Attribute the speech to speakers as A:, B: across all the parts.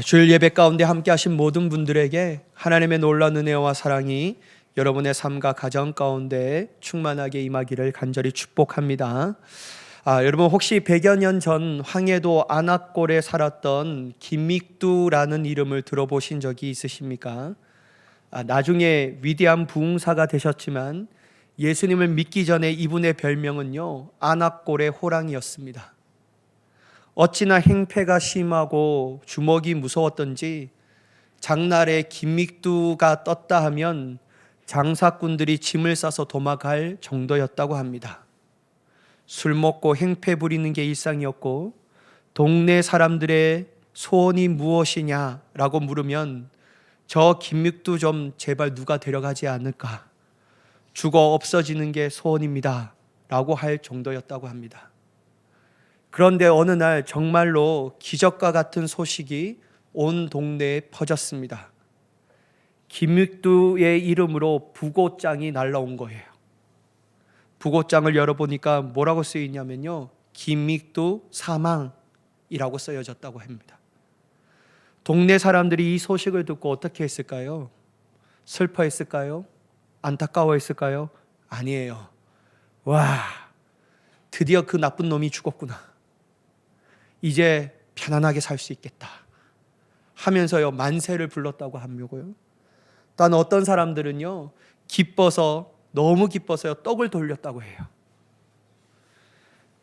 A: 주일 예배 가운데 함께 하신 모든 분들에게 하나님의 놀라운 은혜와 사랑이 여러분의 삶과 가정 가운데 충만하게 임하기를 간절히 축복합니다. 여러분 혹시 100여 년 전 황해도 안악골에 살았던 김믹두라는 이름을 들어보신 적이 있으십니까? 나중에 위대한 부흥사가 되셨지만 예수님을 믿기 전에 이분의 별명은요, 안악골의 호랑이였습니다. 어찌나 행패가 심하고 주먹이 무서웠던지 장날에 김믹두가 떴다 하면 장사꾼들이 짐을 싸서 도망갈 정도였다고 합니다. 술 먹고 행패 부리는 게 일상이었고, 동네 사람들의 소원이 무엇이냐라고 물으면 저 김믹두 좀 제발 누가 데려가지 않을까, 죽어 없어지는 게 소원입니다 라고 할 정도였다고 합니다. 그런데 어느 날 정말로 기적과 같은 소식이 온 동네에 퍼졌습니다. 김믹두의 이름으로 부고장이 날라온 거예요. 부고장을 열어보니까 뭐라고 쓰이냐면요, 김믹두 사망이라고 쓰여졌다고 합니다. 동네 사람들이 이 소식을 듣고 어떻게 했을까요? 슬퍼했을까요? 안타까워했을까요? 아니에요. 와, 드디어 그 나쁜 놈이 죽었구나. 이제 편안하게 살 수 있겠다 하면서요, 만세를 불렀다고 합니고요. 또 어떤 사람들은요, 너무 기뻐서요, 떡을 돌렸다고 해요.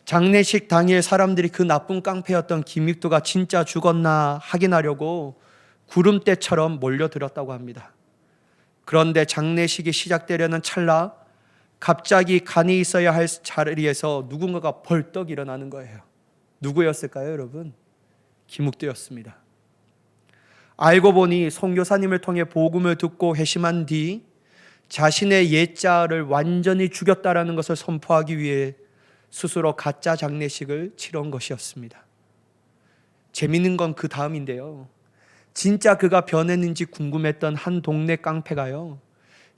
A: 장례식 당일 사람들이 그 나쁜 깡패였던 김믹두가 진짜 죽었나 확인하려고 구름대처럼 몰려들었다고 합니다. 그런데 장례식이 시작되려는 찰나 갑자기 간이 있어야 할 자리에서 누군가가 벌떡 일어나는 거예요. 누구였을까요, 여러분? 김믹두였습니다. 알고 보니 선교사님을 통해 복음을 듣고 회심한 뒤 자신의 옛자를 완전히 죽였다라는 것을 선포하기 위해 스스로 가짜 장례식을 치른 것이었습니다. 재밌는 건 그 다음인데요, 진짜 그가 변했는지 궁금했던 한 동네 깡패가요,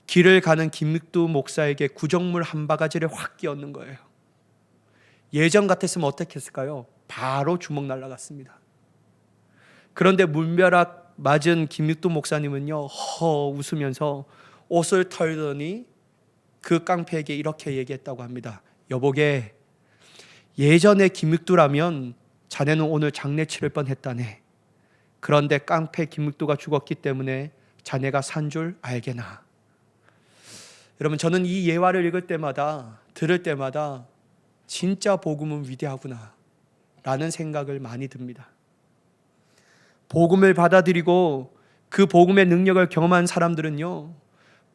A: 길을 가는 김믹두 목사에게 구정물 한 바가지를 확 끼얹는 거예요. 예전 같았으면 어떻게 했을까요? 바로 주먹 날라갔습니다. 그런데 물벼락 맞은 김믹두 목사님은요, 웃으면서 옷을 털더니 그 깡패에게 이렇게 얘기했다고 합니다. 여보게, 예전에 김믹두라면 자네는 오늘 장례 치를 뻔했다네. 그런데 깡패 김믹두가 죽었기 때문에 자네가 산 줄 알게나. 여러분, 저는 이 예화를 읽을 때마다, 들을 때마다 진짜 복음은 위대하구나 라는 생각을 많이 듭니다. 복음을 받아들이고 그 복음의 능력을 경험한 사람들은요,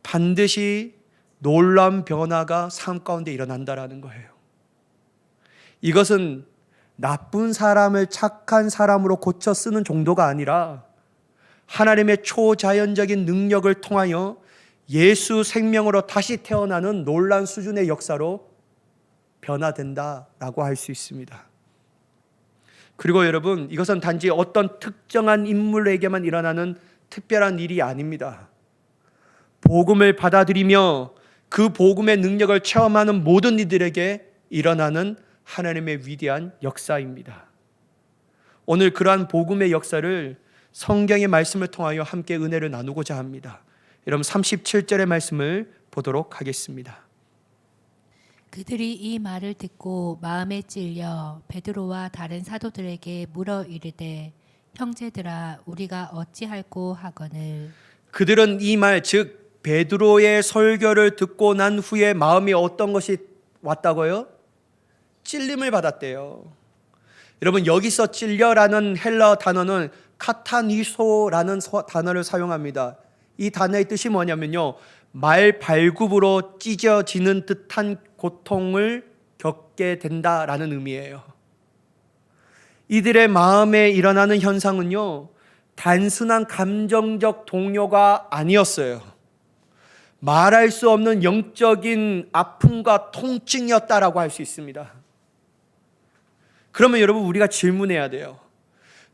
A: 반드시 놀라운 변화가 삶 가운데 일어난다라는 거예요. 이것은 나쁜 사람을 착한 사람으로 고쳐 쓰는 정도가 아니라 하나님의 초자연적인 능력을 통하여 예수 생명으로 다시 태어나는 놀라운 수준의 역사로 변화된다라고 할 수 있습니다. 그리고 여러분, 이것은 단지 어떤 특정한 인물에게만 일어나는 특별한 일이 아닙니다. 복음을 받아들이며 그 복음의 능력을 체험하는 모든 이들에게 일어나는 하나님의 위대한 역사입니다. 오늘 그러한 복음의 역사를 성경의 말씀을 통하여 함께 은혜를 나누고자 합니다. 여러분, 37절의 말씀을 보도록 하겠습니다.
B: 그들이 이 말을 듣고 마음에 찔려 베드로와 다른 사도들에게 물어 이르되, 형제들아, 우리가 어찌할꼬 하거늘.
A: 그들은 이 말, 즉 베드로의 설교를 듣고 난 후에 마음이 어떤 것이 왔다고요? 찔림을 받았대요. 여러분, 여기서 찔려라는 헬라어 단어는 카타니소라는 단어를 사용합니다. 이 단어의 뜻이 뭐냐면요, 말 발굽으로 찢어지는 듯한 고통을 겪게 된다라는 의미예요. 이들의 마음에 일어나는 현상은요, 단순한 감정적 동요가 아니었어요. 말할 수 없는 영적인 아픔과 통증이었다라고 할 수 있습니다. 그러면 여러분, 우리가 질문해야 돼요.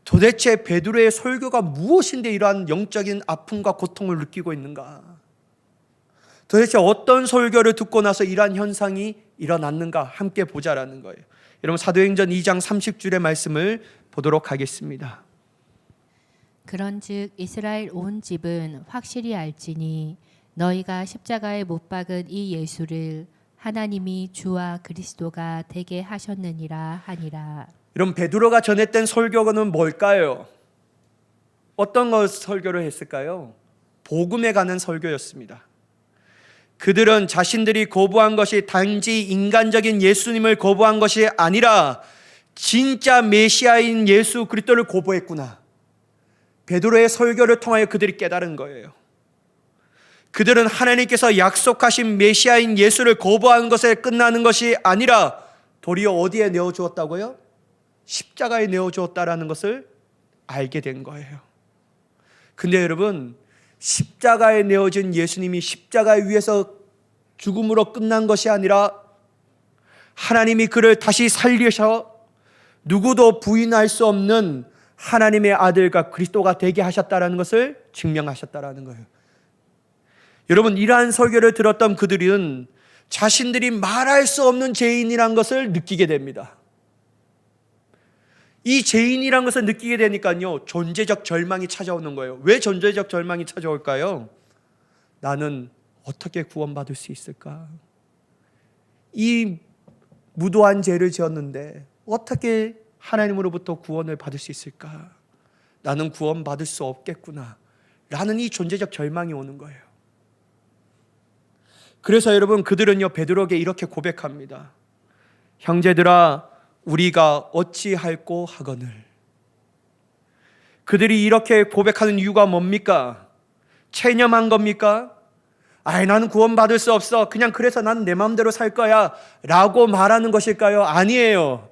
A: 도대체 베드로의 설교가 무엇인데 이러한 영적인 아픔과 고통을 느끼고 있는가? 도대체 어떤 설교를 듣고 나서 이러한 현상이 일어났는가? 함께 보자라는 거예요. 여러분, 사도행전 2장 30절의 말씀을 보도록 하겠습니다.
B: 그런즉 이스라엘 온 집은 확실히 알지니 너희가 십자가에 못 박은 이 예수를 하나님이 주와 그리스도가 되게 하셨느니라 하니라.
A: 여러분, 베드로가 전했던 설교는 뭘까요? 어떤 것 설교를 했을까요? 복음에 관한 설교였습니다. 그들은 자신들이 거부한 것이 단지 인간적인 예수님을 거부한 것이 아니라 진짜 메시아인 예수 그리스도를 거부했구나. 베드로의 설교를 통하여 그들이 깨달은 거예요. 그들은 하나님께서 약속하신 메시아인 예수를 거부하는 것에 끝나는 것이 아니라 도리어 어디에 내어주었다고요? 십자가에 내어주었다라는 것을 알게 된 거예요. 근데 여러분, 십자가에 내어진 예수님이 십자가 위에서 죽음으로 끝난 것이 아니라 하나님이 그를 다시 살리셔 누구도 부인할 수 없는 하나님의 아들과 그리스도가 되게 하셨다라는 것을 증명하셨다라는 거예요. 여러분, 이러한 설교를 들었던 그들은 자신들이 말할 수 없는 죄인이란 것을 느끼게 됩니다. 이 죄인이란 것을 느끼게 되니까요, 존재적 절망이 찾아오는 거예요. 왜 존재적 절망이 찾아올까요? 나는 어떻게 구원받을 수 있을까? 이 무도한 죄를 지었는데 어떻게 하나님으로부터 구원을 받을 수 있을까? 나는 구원받을 수 없겠구나 라는 이 존재적 절망이 오는 거예요. 그래서 여러분, 그들은요 베드로에게 이렇게 고백합니다. 형제들아, 우리가 어찌할꼬 하거늘. 그들이 이렇게 고백하는 이유가 뭡니까? 체념한 겁니까? 나는 구원받을 수 없어, 그냥 그래서 나는 내 마음대로 살 거야 라고 말하는 것일까요? 아니에요.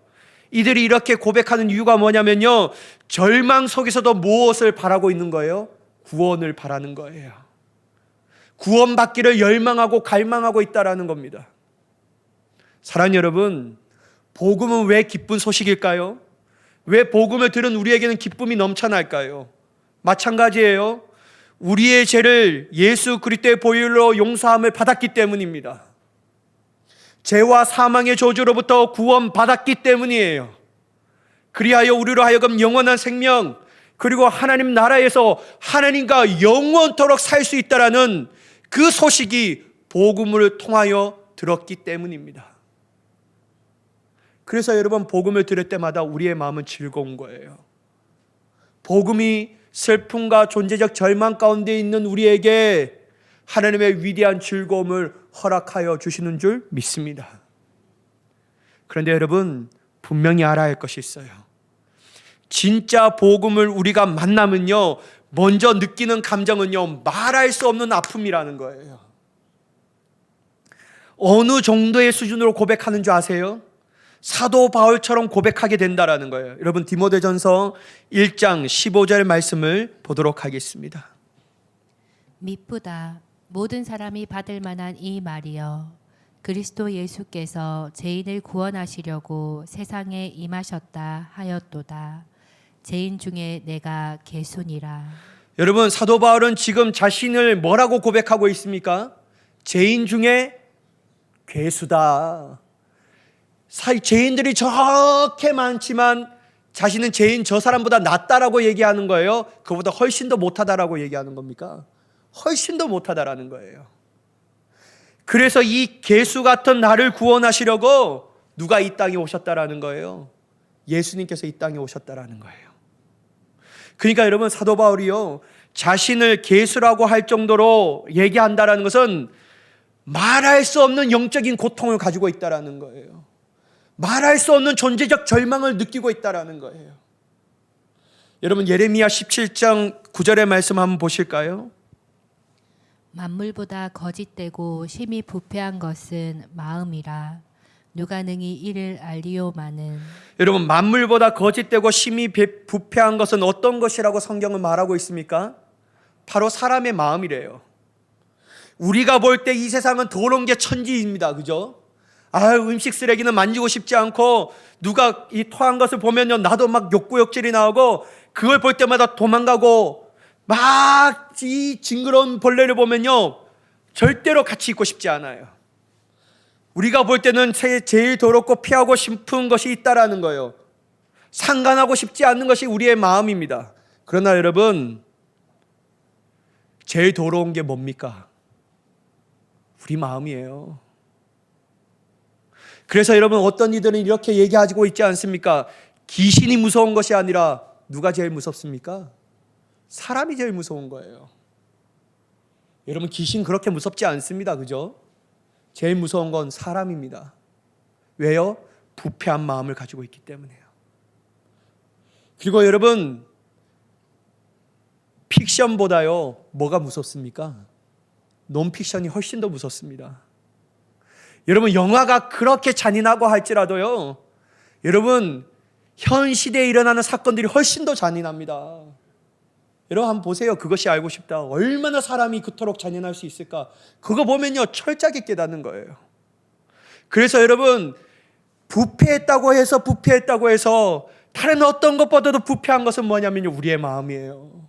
A: 이들이 이렇게 고백하는 이유가 뭐냐면요, 절망 속에서도 무엇을 바라고 있는 거예요? 구원을 바라는 거예요. 구원받기를 열망하고 갈망하고 있다라는 겁니다. 사랑하는 여러분, 복음은 왜 기쁜 소식일까요? 왜 복음을 들은 우리에게는 기쁨이 넘쳐날까요? 마찬가지예요. 우리의 죄를 예수 그리스도의 보혈로 용서함을 받았기 때문입니다. 죄와 사망의 저주로부터 구원받았기 때문이에요. 그리하여 우리로 하여금 영원한 생명, 그리고 하나님 나라에서 하나님과 영원토록 살 수 있다라는 그 소식이 복음을 통하여 들었기 때문입니다. 그래서 여러분, 복음을 들을 때마다 우리의 마음은 즐거운 거예요. 복음이 슬픔과 존재적 절망 가운데 있는 우리에게 하나님의 위대한 즐거움을 허락하여 주시는 줄 믿습니다. 그런데 여러분, 분명히 알아야 할 것이 있어요. 진짜 복음을 우리가 만나면요, 먼저 느끼는 감정은요, 말할 수 없는 아픔이라는 거예요. 어느 정도의 수준으로 고백하는 줄 아세요? 사도 바울처럼 고백하게 된다라는 거예요. 여러분, 디모데전서 1장 15절 말씀을 보도록 하겠습니다.
B: 미쁘다 모든 사람이 받을 만한 이 말이여, 그리스도 예수께서 죄인을 구원하시려고 세상에 임하셨다 하였도다. 죄인 중에 내가 개순이라.
A: 여러분, 사도 바울은 지금 자신을 뭐라고 고백하고 있습니까? 죄인 중에 괴수다. 죄인들이 저렇게 많지만 자신은 죄인 저 사람보다 낫다라고 얘기하는 거예요? 그보다 훨씬 더 못하다라고 얘기하는 겁니까? 훨씬 더 못하다라는 거예요. 그래서 이 괴수 같은 나를 구원하시려고 누가 이 땅에 오셨다라는 거예요? 예수님께서 이 땅에 오셨다라는 거예요. 그러니까 여러분, 사도 바울이요, 자신을 괴수라고 할 정도로 얘기한다라는 것은 말할 수 없는 영적인 고통을 가지고 있다라는 거예요. 말할 수 없는 존재적 절망을 느끼고 있다라는 거예요. 여러분, 예레미야 17장 9절의 말씀 한번 보실까요?
B: 만물보다 거짓되고 심히 부패한 것은 마음이라. 누가 능히 이를 알리오마는.
A: 여러분, 만물보다 거짓되고 심히 부패한 것은 어떤 것이라고 성경은 말하고 있습니까? 바로 사람의 마음이래요. 우리가 볼 때 이 세상은 더러운 게 천지입니다. 그죠? 음식 쓰레기는 만지고 싶지 않고, 누가 이 토한 것을 보면요, 나도 막 욕구욕질이 나오고, 그걸 볼 때마다 도망가고, 막 이 징그러운 벌레를 보면요, 절대로 같이 있고 싶지 않아요. 우리가 볼 때는 제일 더럽고 피하고 싶은 것이 있다라는 거예요. 상관하고 싶지 않는 것이 우리의 마음입니다. 그러나 여러분, 제일 더러운 게 뭡니까? 우리 마음이에요. 그래서 여러분, 어떤 이들은 이렇게 얘기하고 있지 않습니까? 귀신이 무서운 것이 아니라 누가 제일 무섭습니까? 사람이 제일 무서운 거예요. 여러분, 귀신 그렇게 무섭지 않습니다. 그죠? 제일 무서운 건 사람입니다. 왜요? 부패한 마음을 가지고 있기 때문에요. 그리고 여러분, 픽션보다요, 뭐가 무섭습니까? 논픽션이 훨씬 더 무섭습니다. 여러분, 영화가 그렇게 잔인하고 할지라도요, 여러분, 현 시대에 일어나는 사건들이 훨씬 더 잔인합니다. 여러분, 한번 보세요. 그것이 알고 싶다. 얼마나 사람이 그토록 잔인할 수 있을까? 그거 보면요, 철저하게 깨닫는 거예요. 그래서 여러분, 부패했다고 해서 다른 어떤 것보다도 부패한 것은 뭐냐면요, 우리의 마음이에요.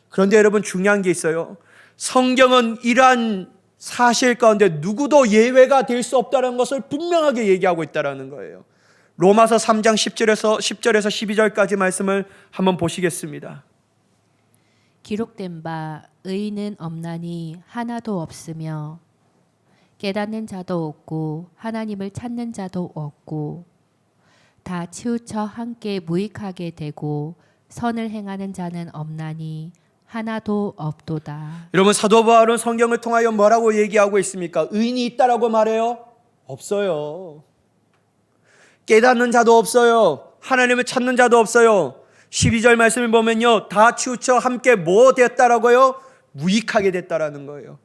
A: 그런데 여러분, 중요한 게 있어요. 성경은 이러한 사실 가운데 누구도 예외가 될 수 없다는 것을 분명하게 얘기하고 있다는 거예요. 로마서 3장 10절에서 12절까지 말씀을 한번 보시겠습니다.
B: 기록된 바 의인은 없나니 하나도 없으며 깨닫는 자도 없고 하나님을 찾는 자도 없고 다 치우쳐 함께 무익하게 되고 선을 행하는 자는 없나니 하나도 없도다.
A: 여러분, 사도 바울은 성경을 통하여 뭐라고 얘기하고 있습니까? 의인이 있다라고 말해요? 없어요. 깨닫는 자도 없어요. 하나님을 찾는 자도 없어요. 12절 말씀을 보면요, 다 치우쳐 함께 뭐 됐다라고요? 무익하게 됐다라는 거예요.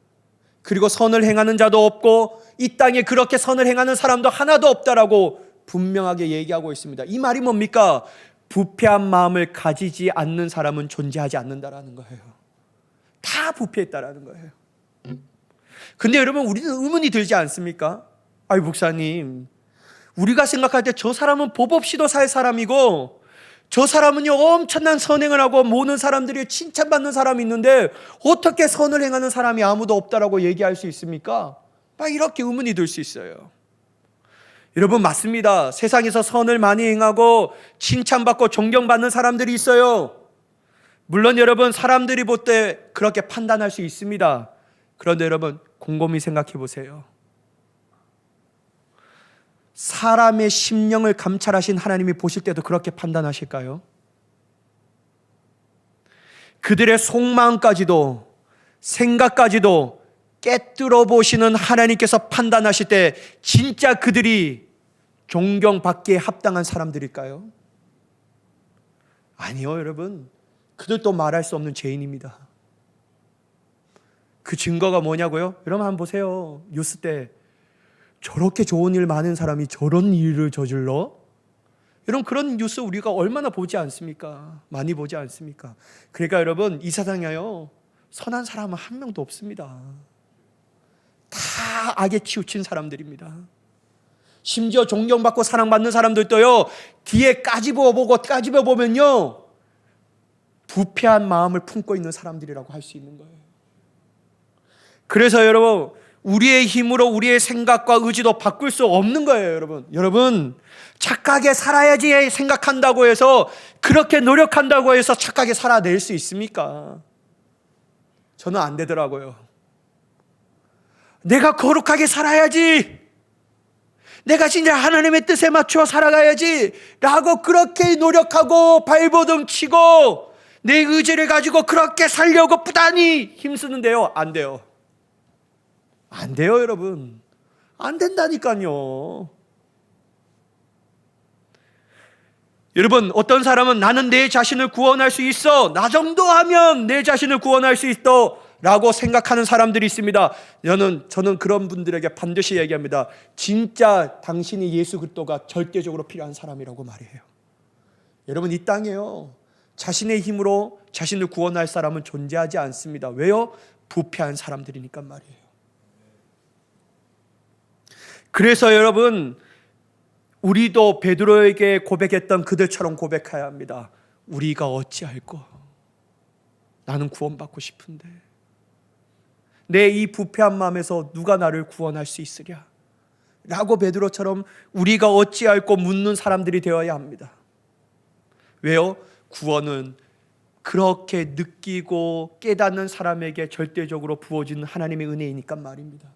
A: 그리고 선을 행하는 자도 없고 이 땅에 그렇게 선을 행하는 사람도 하나도 없다라고 분명하게 얘기하고 있습니다. 이 말이 뭡니까? 부패한 마음을 가지지 않는 사람은 존재하지 않는다라는 거예요. 다 부패했다라는 거예요. 근데 여러분, 우리는 의문이 들지 않습니까? 아이, 목사님, 우리가 생각할 때 저 사람은 법 없이도 살 사람이고 저 사람은요 엄청난 선행을 하고 모든 사람들이 칭찬받는 사람이 있는데 어떻게 선을 행하는 사람이 아무도 없다라고 얘기할 수 있습니까? 막 이렇게 의문이 들 수 있어요. 여러분, 맞습니다. 세상에서 선을 많이 행하고 칭찬받고 존경받는 사람들이 있어요. 물론 여러분, 사람들이 볼 때 그렇게 판단할 수 있습니다. 그런데 여러분, 곰곰이 생각해 보세요. 사람의 심령을 감찰하신 하나님이 보실 때도 그렇게 판단하실까요? 그들의 속마음까지도 생각까지도 깨뜨려 보시는 하나님께서 판단하실 때 진짜 그들이 존경받기에 합당한 사람들일까요? 아니요, 여러분. 그들도 말할 수 없는 죄인입니다. 그 증거가 뭐냐고요? 여러분, 한번 보세요. 뉴스 때 저렇게 좋은 일 많은 사람이 저런 일을 저질러? 여러분, 그런 뉴스 우리가 얼마나 보지 않습니까? 많이 보지 않습니까? 그러니까 여러분, 이 세상에요 선한 사람은 한 명도 없습니다. 다 악에 치우친 사람들입니다. 심지어 존경받고 사랑받는 사람들도요, 뒤에 까집어보면요 부패한 마음을 품고 있는 사람들이라고 할 수 있는 거예요. 그래서 여러분, 우리의 힘으로 우리의 생각과 의지도 바꿀 수 없는 거예요. 여러분, 착하게 살아야지 생각한다고 해서, 그렇게 노력한다고 해서 착하게 살아낼 수 있습니까? 저는 안 되더라고요. 내가 거룩하게 살아야지, 내가 진짜 하나님의 뜻에 맞춰 살아가야지 라고 그렇게 노력하고 발버둥 치고 내 의지를 가지고 그렇게 살려고 부단히 힘쓰는데요, 안 돼요. 안 돼요, 여러분. 안 된다니까요. 여러분, 어떤 사람은 나는 내 자신을 구원할 수 있어, 나 정도 하면 내 자신을 구원할 수 있어 라고 생각하는 사람들이 있습니다. 저는 그런 분들에게 반드시 얘기합니다. 진짜 당신이 예수 그리스도가 절대적으로 필요한 사람이라고 말해요. 여러분, 이 땅에요 자신의 힘으로 자신을 구원할 사람은 존재하지 않습니다. 왜요? 부패한 사람들이니까 말이에요. 그래서 여러분, 우리도 베드로에게 고백했던 그들처럼 고백해야 합니다. 우리가 어찌할꼬? 나는 구원받고 싶은데 내 이 부패한 마음에서 누가 나를 구원할 수 있으랴? 라고 베드로처럼 우리가 어찌할꼬 묻는 사람들이 되어야 합니다. 왜요? 구원은 그렇게 느끼고 깨닫는 사람에게 절대적으로 부어지는 하나님의 은혜이니까 말입니다.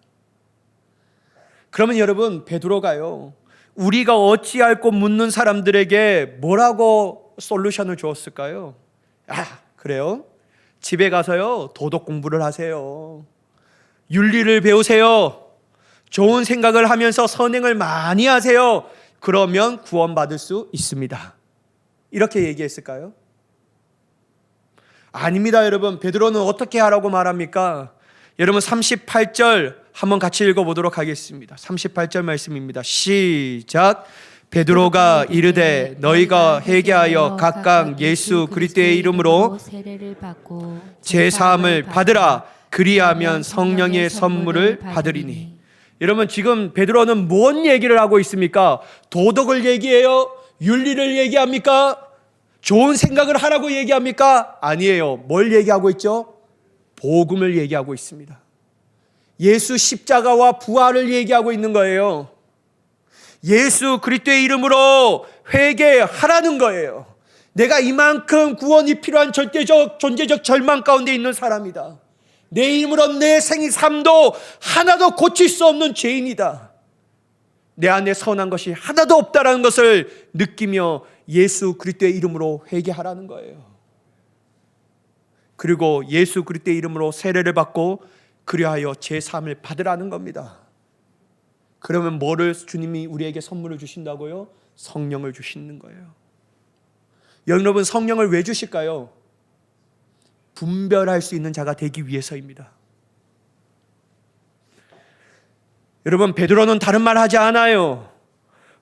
A: 그러면 여러분, 베드로가요, 우리가 어찌할꼬 묻는 사람들에게 뭐라고 솔루션을 주었을까요? 그래요? 집에 가서요, 도덕 공부를 하세요. 윤리를 배우세요. 좋은 생각을 하면서 선행을 많이 하세요. 그러면 구원받을 수 있습니다. 이렇게 얘기했을까요? 아닙니다, 여러분. 베드로는 어떻게 하라고 말합니까? 여러분 38절 한번 같이 읽어보도록 하겠습니다. 38절 말씀입니다. 시작. 베드로가 이르되 너희가 회개하여 각각 예수 그리스도의 이름으로
B: 세례를 받고
A: 제사함을 받으라. 그리하면 성령의 선물을 받으리니. 여러분, 지금 베드로는 뭔 얘기를 하고 있습니까? 도덕을 얘기해요? 윤리를 얘기합니까? 좋은 생각을 하라고 얘기합니까? 아니에요. 뭘 얘기하고 있죠? 복음을 얘기하고 있습니다. 예수 십자가와 부활을 얘기하고 있는 거예요. 예수 그리스도의 이름으로 회개하라는 거예요. 내가 이만큼 구원이 필요한 절대적 존재적 절망 가운데 있는 사람이다. 내 이름으로 내 생의 삶도 하나도 고칠 수 없는 죄인이다. 내 안에 선한 것이 하나도 없다라는 것을 느끼며 예수 그리스도의 이름으로 회개하라는 거예요. 그리고 예수 그리스도의 이름으로 세례를 받고 그리하여 제사함을 받으라는 겁니다. 그러면 뭐를 주님이 우리에게 선물을 주신다고요? 성령을 주시는 거예요. 여러분, 성령을 왜 주실까요? 분별할 수 있는 자가 되기 위해서입니다. 여러분, 베드로는 다른 말 하지 않아요.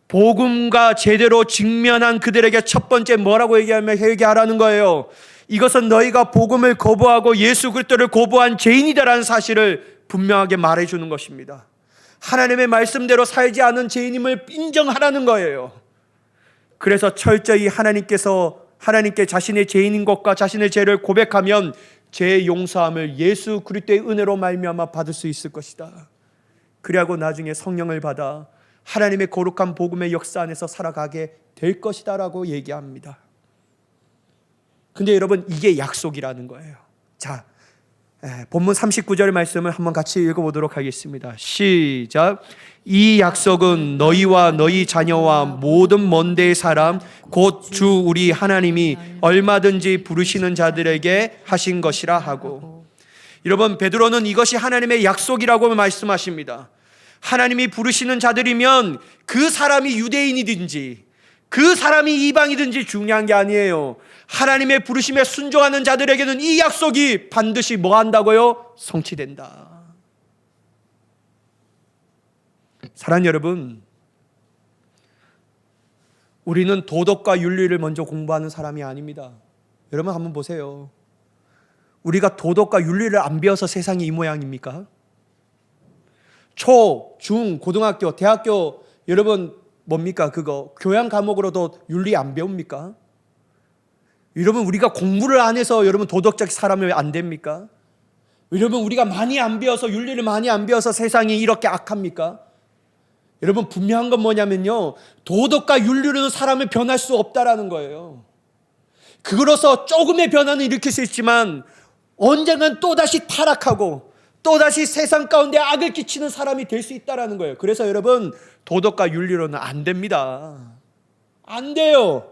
A: 복음과 제대로 직면한 그들에게 첫 번째 뭐라고 얘기하면 회개하라는 거예요. 이것은 너희가 복음을 거부하고 예수 그리스도를 거부한 죄인이다라는 사실을 분명하게 말해주는 것입니다. 하나님의 말씀대로 살지 않은 죄인임을 인정하라는 거예요. 그래서 철저히 하나님께 자신의 죄인인 것과 자신의 죄를 고백하면 죄 용서함을 예수 그리스도의 은혜로 말미암아 받을 수 있을 것이다. 그리하고 나중에 성령을 받아 하나님의 거룩한 복음의 역사 안에서 살아가게 될 것이다라고 얘기합니다. 근데 여러분, 이게 약속이라는 거예요. 자, 본문 39절 말씀을 한번 같이 읽어보도록 하겠습니다. 시작. 이 약속은 너희와 너희 자녀와 모든 먼 데의 사람 곧 주 우리 하나님이 얼마든지 부르시는 자들에게 하신 것이라 하고. 여러분, 베드로는 이것이 하나님의 약속이라고 말씀하십니다. 하나님이 부르시는 자들이면 그 사람이 유대인이든지 그 사람이 이방이든지 중요한 게 아니에요. 하나님의 부르심에 순종하는 자들에게는 이 약속이 반드시 뭐 한다고요? 성취된다. 사랑하는 여러분, 우리는 도덕과 윤리를 먼저 공부하는 사람이 아닙니다. 여러분 한번 보세요. 우리가 도덕과 윤리를 안 배워서 세상이 이 모양입니까? 초, 중, 고등학교, 대학교 여러분 뭡니까? 그거 교양 과목으로도 윤리 안 배웁니까? 여러분, 우리가 공부를 안 해서 여러분 도덕적 사람이 안 됩니까? 여러분, 우리가 많이 안 배워서 윤리를 많이 안 배워서 세상이 이렇게 악합니까? 여러분, 분명한 건 뭐냐면요, 도덕과 윤리로는 사람을 변할 수 없다라는 거예요. 그로서 조금의 변화는 일으킬 수 있지만 언젠간 또다시 타락하고 또다시 세상 가운데 악을 끼치는 사람이 될 수 있다라는 거예요. 그래서 여러분, 도덕과 윤리로는 안 됩니다. 안 돼요.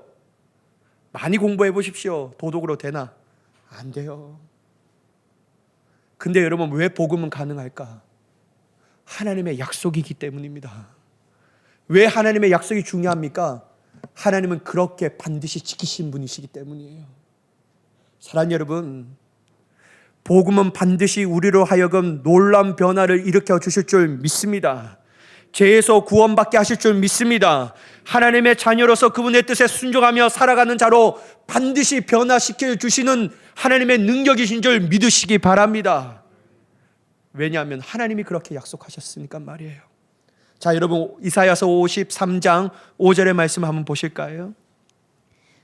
A: 많이 공부해 보십시오. 도덕으로 되나? 안 돼요. 근데 여러분, 왜 복음은 가능할까? 하나님의 약속이기 때문입니다. 왜 하나님의 약속이 중요합니까? 하나님은 그렇게 반드시 지키신 분이시기 때문이에요. 사랑하는 여러분, 복음은 반드시 우리로 하여금 놀라운 변화를 일으켜 주실 줄 믿습니다. 죄에서 구원받게 하실 줄 믿습니다. 하나님의 자녀로서 그분의 뜻에 순종하며 살아가는 자로 반드시 변화시켜 주시는 하나님의 능력이신 줄 믿으시기 바랍니다. 왜냐하면 하나님이 그렇게 약속하셨으니까 말이에요. 자, 여러분, 이사야서 53장 5절의 말씀 한번 보실까요?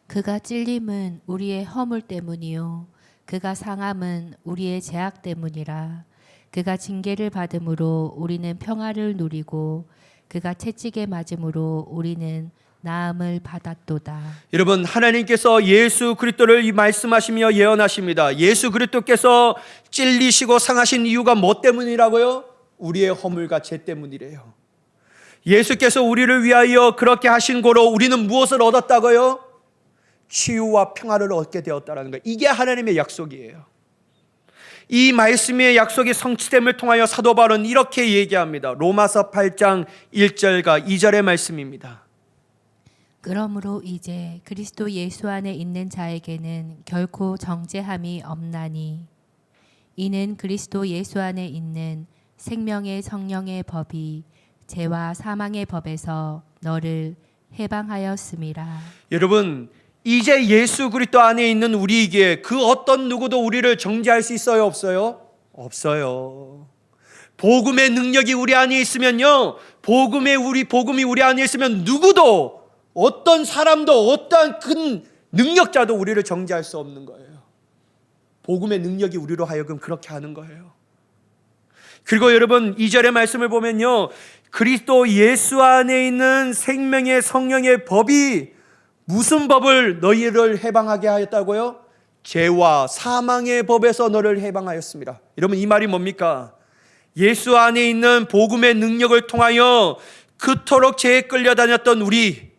B: 그가 찔림은 우리의 허물 때문이요 그가 상함은 우리의 죄악 때문이라. 그가 징계를 받음으로 우리는 평화를 누리고 그가 채찍에 맞음으로 우리는 나음을 받았도다.
A: 여러분, 하나님께서 예수 그리스도를 말씀하시며 예언하십니다. 예수 그리스도께서 찔리시고 상하신 이유가 뭐 때문이라고요? 우리의 허물과 죄 때문이래요. 예수께서 우리를 위하여 그렇게 하신 고로 우리는 무엇을 얻었다고요? 치유와 평화를 얻게 되었다는 거예요. 이게 하나님의 약속이에요. 이 말씀의 약속이 성취됨을 통하여 사도 바울은 이렇게 얘기합니다. 로마서 8장 1절과 2절의 말씀입니다.
B: 그러므로 이제 그리스도 예수 안에 있는 자에게는 결코 정죄함이 없나니 이는 그리스도 예수 안에 있는 생명의 성령의 법이 죄와 사망의 법에서 너를 해방하였음이라.
A: 여러분, 이제 예수 그리스도 안에 있는 우리에게 그 어떤 누구도 우리를 정죄할 수 있어요, 없어요? 없어요. 복음의 능력이 우리 안에 있으면요, 복음이 우리 안에 있으면 누구도, 어떤 사람도, 어떠한 큰 능력자도 우리를 정죄할 수 없는 거예요. 복음의 능력이 우리로 하여금 그렇게 하는 거예요. 그리고 여러분, 2절의 말씀을 보면요, 그리스도 예수 안에 있는 생명의 성령의 법이 무슨 법을 너희를 해방하게 하였다고요? 죄와 사망의 법에서 너를 해방하였습니다. 여러분, 이 말이 뭡니까? 예수 안에 있는 복음의 능력을 통하여 그토록 죄에 끌려다녔던 우리,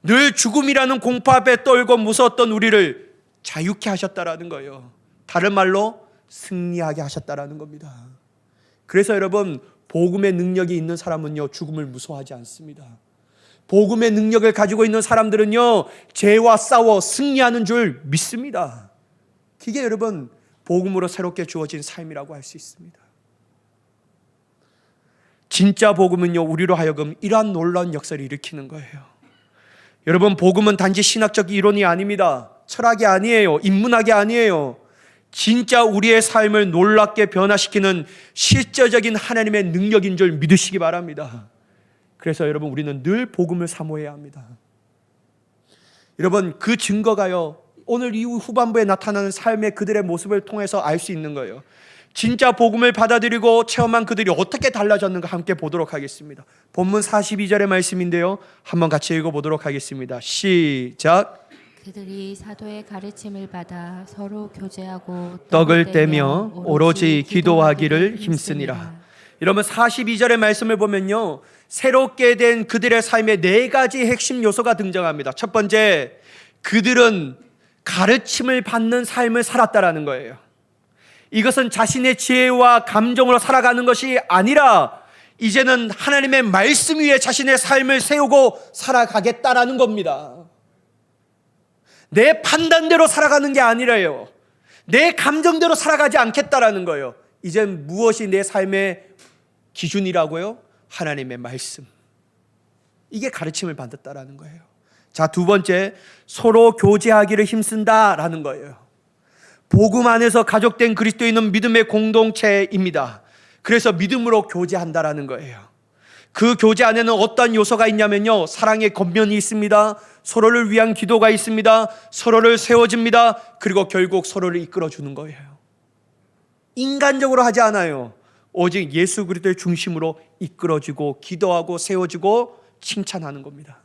A: 늘 죽음이라는 공포 앞에 떨고 무서웠던 우리를 자유케 하셨다라는 거예요. 다른 말로 승리하게 하셨다라는 겁니다. 그래서 여러분, 복음의 능력이 있는 사람은요, 죽음을 무서워하지 않습니다. 복음의 능력을 가지고 있는 사람들은요, 죄와 싸워 승리하는 줄 믿습니다. 그게 여러분, 복음으로 새롭게 주어진 삶이라고 할 수 있습니다. 진짜 복음은요, 우리로 하여금 이러한 놀라운 역사를 일으키는 거예요. 여러분, 복음은 단지 신학적 이론이 아닙니다. 철학이 아니에요. 인문학이 아니에요. 진짜 우리의 삶을 놀랍게 변화시키는 실제적인 하나님의 능력인 줄 믿으시기 바랍니다. 그래서 여러분, 우리는 늘 복음을 사모해야 합니다. 여러분, 그 증거가요, 오늘 이후 후반부에 나타나는 삶의 그들의 모습을 통해서 알 수 있는 거예요. 진짜 복음을 받아들이고 체험한 그들이 어떻게 달라졌는가 함께 보도록 하겠습니다. 본문 42절의 말씀인데요, 한번 같이 읽어보도록 하겠습니다. 시작.
B: 그들이 사도의 가르침을 받아 서로 교제하고
A: 떡을 떼며 오로지 기도하기를 힘쓰니라. 여러분, 42절의 말씀을 보면요, 새롭게 된 그들의 삶에 네 가지 핵심 요소가 등장합니다. 첫 번째, 그들은 가르침을 받는 삶을 살았다라는 거예요. 이것은 자신의 지혜와 감정으로 살아가는 것이 아니라 이제는 하나님의 말씀 위에 자신의 삶을 세우고 살아가겠다라는 겁니다. 내 판단대로 살아가는 게 아니라요, 내 감정대로 살아가지 않겠다라는 거예요. 이젠 무엇이 내 삶의 기준이라고요? 하나님의 말씀. 이게 가르침을 받았다라는 거예요. 자, 두 번째, 서로 교제하기를 힘쓴다라는 거예요. 복음 안에서 가족된 그리스도인은 믿음의 공동체입니다. 그래서 믿음으로 교제한다라는 거예요. 그 교제 안에는 어떤 요소가 있냐면요, 사랑의 겉면이 있습니다. 서로를 위한 기도가 있습니다. 서로를 세워줍니다. 그리고 결국 서로를 이끌어주는 거예요. 인간적으로 하지 않아요. 오직 예수 그리스도의 중심으로 이끌어주고 기도하고 세워주고 칭찬하는 겁니다.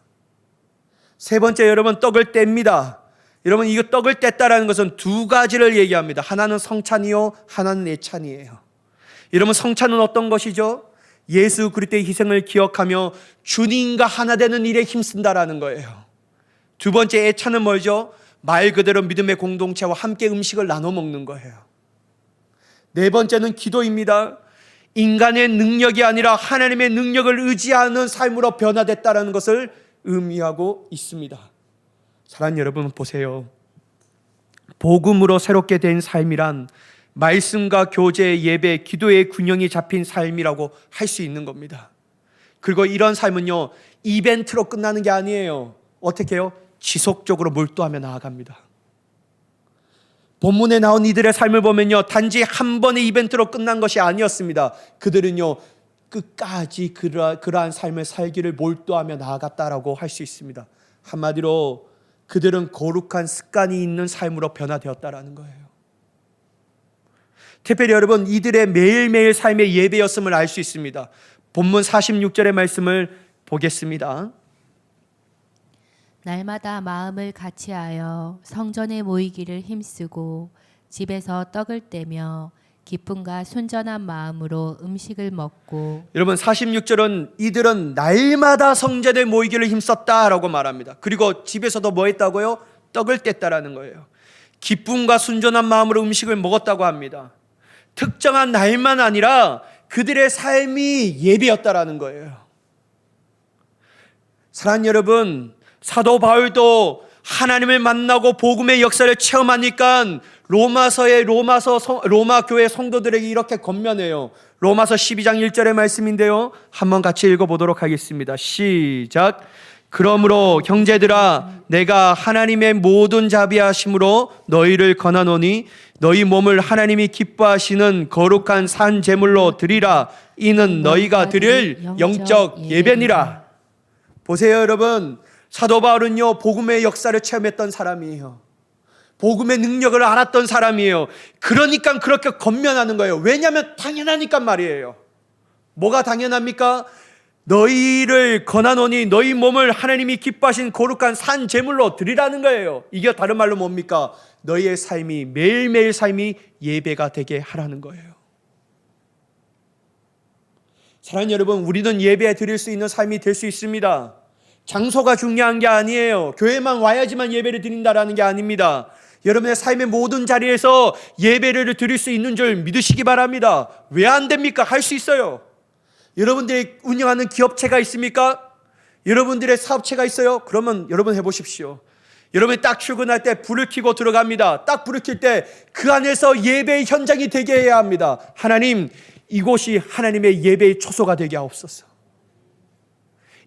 A: 세 번째, 여러분, 떡을 뗍니다. 여러분, 이거 떡을 뗐다라는 것은 두 가지를 얘기합니다. 하나는 성찬이요, 하나는 애찬이에요. 여러분, 성찬은 어떤 것이죠? 예수 그리스도의 희생을 기억하며 주님과 하나 되는 일에 힘쓴다라는 거예요. 두 번째, 애찬은 뭐죠? 말 그대로 믿음의 공동체와 함께 음식을 나눠 먹는 거예요. 네 번째는 기도입니다. 인간의 능력이 아니라 하나님의 능력을 의지하는 삶으로 변화됐다는 것을 의미하고 있습니다. 사랑하는 여러분, 보세요. 복음으로 새롭게 된 삶이란 말씀과 교제, 예배, 기도의 균형이 잡힌 삶이라고 할 수 있는 겁니다. 그리고 이런 삶은요, 이벤트로 끝나는 게 아니에요. 어떻게 해요? 지속적으로 몰두하며 나아갑니다. 본문에 나온 이들의 삶을 보면요, 단지 한 번의 이벤트로 끝난 것이 아니었습니다. 그들은요, 끝까지 그러한 삶을 살기를 몰두하며 나아갔다라고 할 수 있습니다. 한마디로 그들은 거룩한 습관이 있는 삶으로 변화되었다라는 거예요. 특별히 여러분, 이들의 매일매일 삶의 예배였음을 알 수 있습니다. 본문 46절의 말씀을 보겠습니다.
B: 날마다 마음을 같이하여 성전에 모이기를 힘쓰고 집에서 떡을 떼며 기쁨과 순전한 마음으로 음식을 먹고.
A: 여러분 46절은 이들은 날마다 성전에 모이기를 힘썼다라고 말합니다. 그리고 집에서도 뭐 했다고요? 떡을 뗐다라는 거예요. 기쁨과 순전한 마음으로 음식을 먹었다고 합니다. 특정한 날만 아니라 그들의 삶이 예배였다라는 거예요. 사랑하는 여러분, 사도 바울도 하나님을 만나고 복음의 역사를 체험하니까 로마 교회 성도들에게 이렇게 권면해요. 로마서 12장 1절의 말씀인데요, 한번 같이 읽어보도록 하겠습니다. 시작. 그러므로 형제들아, 내가 하나님의 모든 자비하심으로 너희를 권하노니 너희 몸을 하나님이 기뻐하시는 거룩한 산 제물로 드리라. 이는 너희가 드릴 영적 예배니라. 보세요 여러분, 사도 바울은요 복음의 역사를 체험했던 사람이에요. 복음의 능력을 알았던 사람이에요. 그러니까 그렇게 권면하는 거예요. 왜냐하면 당연하니까 말이에요. 뭐가 당연합니까? 너희를 권하노니 너희 몸을 하나님이 기뻐하신 거룩한 산 제물로 드리라는 거예요. 이게 다른 말로 뭡니까? 너희의 삶이, 매일매일 삶이 예배가 되게 하라는 거예요. 사랑하는 여러분, 우리는 예배 드릴 수 있는 삶이 될 수 있습니다. 장소가 중요한 게 아니에요. 교회만 와야지만 예배를 드린다라는 게 아닙니다. 여러분의 삶의 모든 자리에서 예배를 드릴 수 있는 줄 믿으시기 바랍니다. 왜 안 됩니까? 할 수 있어요. 여러분들이 운영하는 기업체가 있습니까? 여러분들의 사업체가 있어요? 그러면 여러분 해보십시오. 여러분이 딱 출근할 때 불을 켜고 들어갑니다. 딱 불을 켤 때 그 안에서 예배의 현장이 되게 해야 합니다. 하나님, 이곳이 하나님의 예배의 초소가 되게 하옵소서.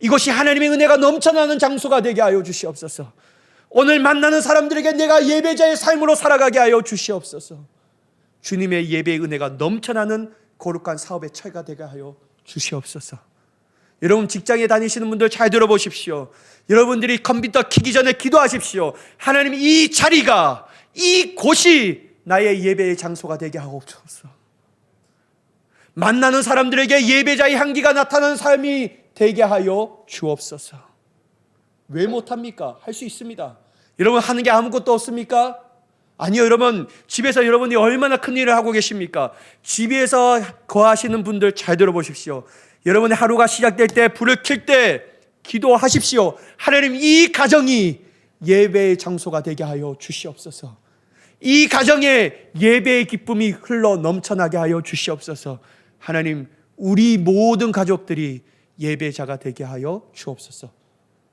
A: 이것이 하나님의 은혜가 넘쳐나는 장소가 되게 하여 주시옵소서. 오늘 만나는 사람들에게 내가 예배자의 삶으로 살아가게 하여 주시옵소서. 주님의 예배의 은혜가 넘쳐나는 거룩한 사업의 처가 되게 하여 주시옵소서. 여러분 직장에 다니시는 분들 잘 들어보십시오. 여러분들이 컴퓨터 켜기 전에 기도하십시오. 하나님, 이 자리가, 이 곳이 나의 예배의 장소가 되게 하옵소서. 만나는 사람들에게 예배자의 향기가 나타나는 삶이 되게 하여 주옵소서. 왜 못합니까? 할 수 있습니다. 여러분 하는 게 아무것도 없습니까? 아니요. 여러분 집에서 여러분이 얼마나 큰 일을 하고 계십니까? 집에서 거하시는 분들 잘 들어보십시오. 여러분의 하루가 시작될 때, 불을 켤 때 기도하십시오. 하나님, 이 가정이 예배의 장소가 되게 하여 주시옵소서. 이 가정에 예배의 기쁨이 흘러 넘쳐나게 하여 주시옵소서. 하나님, 우리 모든 가족들이 예배자가 되게 하여 주옵소서.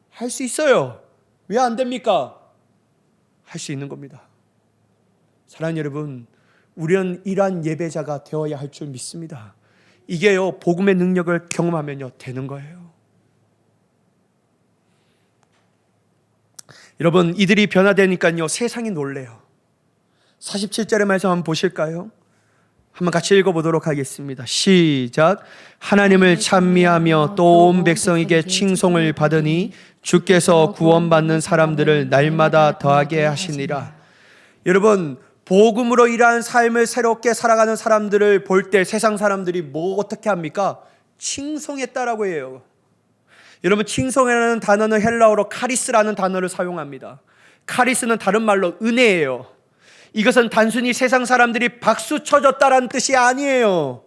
A: 할 수 있어요. 왜 안 됩니까? 할 수 있는 겁니다. 사랑하는 여러분, 우리는 이러한 예배자가 되어야 할 줄 믿습니다. 이게요, 복음의 능력을 경험하면요 되는 거예요. 여러분, 이들이 변화되니까요 세상이 놀래요. 47절의 말씀 한번 보실까요? 한번 같이 읽어보도록 하겠습니다. 시작. 하나님을 찬미하며 또 온 백성에게 칭송을 받으니 주께서 구원받는 사람들을 날마다 더하게 하시니라. 여러분, 복음으로 일하는 삶을 새롭게 살아가는 사람들을 볼 때 세상 사람들이 뭐 어떻게 합니까? 칭송했다라고 해요. 여러분, 칭송이라는 단어는 헬라어로 카리스라는 단어를 사용합니다. 카리스는 다른 말로 은혜예요. 이것은 단순히 세상 사람들이 박수 쳐줬다라는 뜻이 아니에요.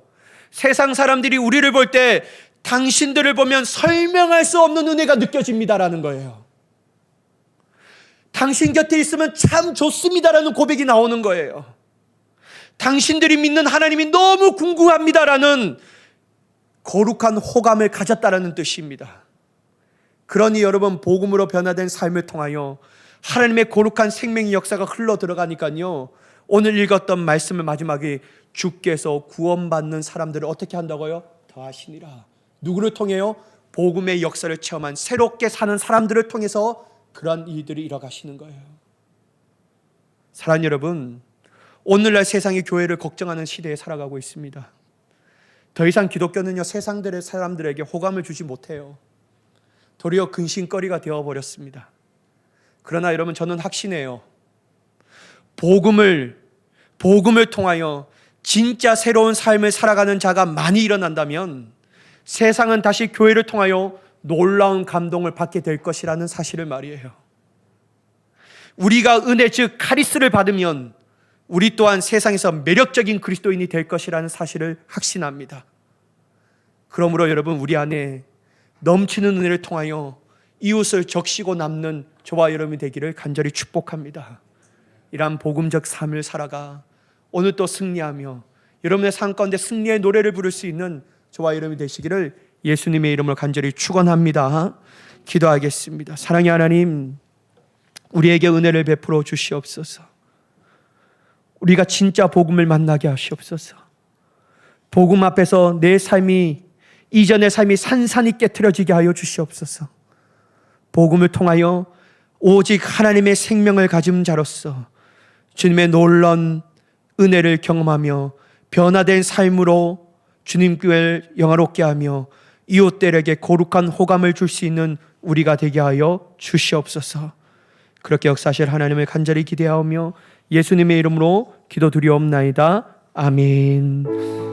A: 세상 사람들이 우리를 볼 때 당신들을 보면 설명할 수 없는 은혜가 느껴집니다라는 거예요. 당신 곁에 있으면 참 좋습니다라는 고백이 나오는 거예요. 당신들이 믿는 하나님이 너무 궁금합니다라는 거룩한 호감을 가졌다라는 뜻입니다. 그러니 여러분, 복음으로 변화된 삶을 통하여 하나님의 거룩한 생명의 역사가 흘러 들어가니까요, 오늘 읽었던 말씀의 마지막에 주께서 구원받는 사람들을 어떻게 한다고요? 더하시니라. 누구를 통해요? 복음의 역사를 체험한 새롭게 사는 사람들을 통해서 그런 일들이 일어가시는 거예요. 사랑하는 여러분, 오늘날 세상이 교회를 걱정하는 시대에 살아가고 있습니다. 더 이상 기독교는요 세상들의 사람들에게 호감을 주지 못해요. 도리어 근심거리가 되어버렸습니다. 그러나 여러분, 저는 확신해요. 복음을 통하여 진짜 새로운 삶을 살아가는 자가 많이 일어난다면 세상은 다시 교회를 통하여 놀라운 감동을 받게 될 것이라는 사실을 말이에요. 우리가 은혜 즉 카리스를 받으면 우리 또한 세상에서 매력적인 그리스도인이 될 것이라는 사실을 확신합니다. 그러므로 여러분, 우리 안에 넘치는 은혜를 통하여 이웃을 적시고 남는 저와 여러분이 되기를 간절히 축복합니다. 이러한 복음적 삶을 살아가 오늘 또 승리하며 여러분의 삶 가운데 승리의 노래를 부를 수 있는 저와 여러분이 되시기를 예수님의 이름으로 간절히 축원합니다. 기도하겠습니다. 사랑의 하나님, 우리에게 은혜를 베풀어 주시옵소서. 우리가 진짜 복음을 만나게 하시옵소서. 복음 앞에서 내 삶이, 이전의 삶이 산산이 깨트려지게 하여 주시옵소서. 복음을 통하여 오직 하나님의 생명을 가진 자로서 주님의 놀라운 은혜를 경험하며 변화된 삶으로 주님 교회를 영화롭게 하며 이웃들에게 거룩한 호감을 줄 수 있는 우리가 되게 하여 주시옵소서. 그렇게 역사하실 하나님을 간절히 기대하며 예수님의 이름으로 기도드리옵나이다. 아멘.